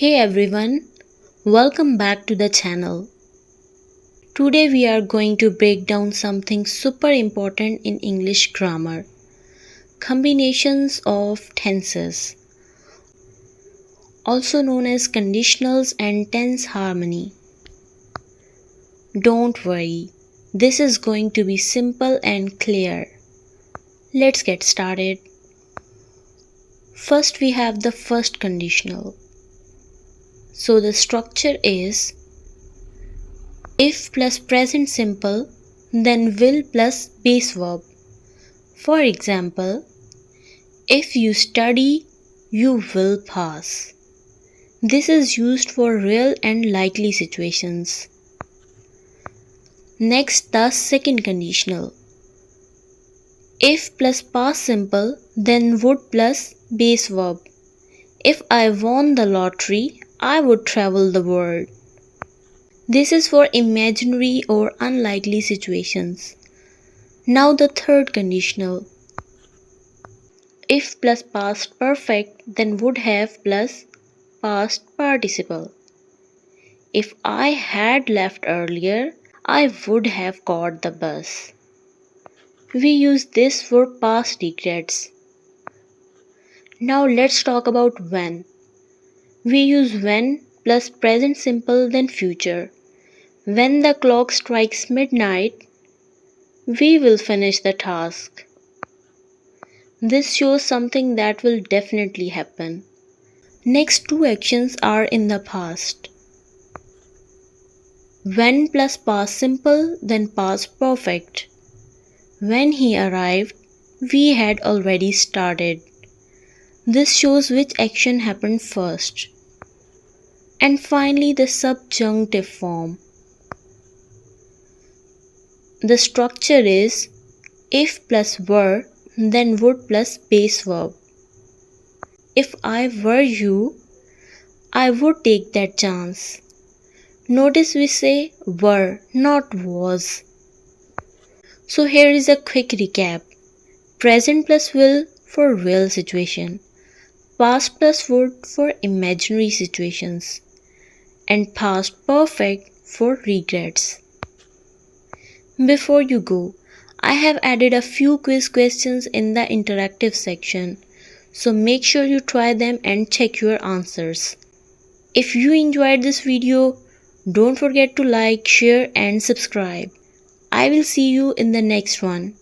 Hey everyone, welcome back to the channel. Today we are going to break down something super important in English grammar. Combinations of tenses, also known as conditionals and tense harmony. Don't worry, this is going to be simple and clear. Let's get started. First we have the first conditional. So the structure is if plus present simple, then will plus base verb. For example, if you study, you will pass. This is used for real and likely situations. Next, the second conditional. If plus past simple, then would plus base verb. If I won the lottery, I would travel the world. This is for imaginary or unlikely situations. Now the third conditional. If plus past perfect, then would have plus past participle. If I had left earlier, I would have caught the bus. We use this for past regrets. Now let's talk about when. We use when plus present simple then future. When the clock strikes midnight, we will finish the task. This shows something that will definitely happen. Next two actions are in the past. When plus past simple, then past perfect. When he arrived, we had already started. This shows which action happened first. And finally, the subjunctive form. The structure is if plus were, then would plus base verb. If I were you, I would take that chance. Notice we say were, not was. So here is a quick recap. Present plus will for real situation. Past plus would for imaginary situations. And past perfect for regrets. Before you go, I have added a few quiz questions in the interactive section. So make sure you try them and check your answers. If you enjoyed this video, don't forget to like, share and subscribe. I will see you in the next one.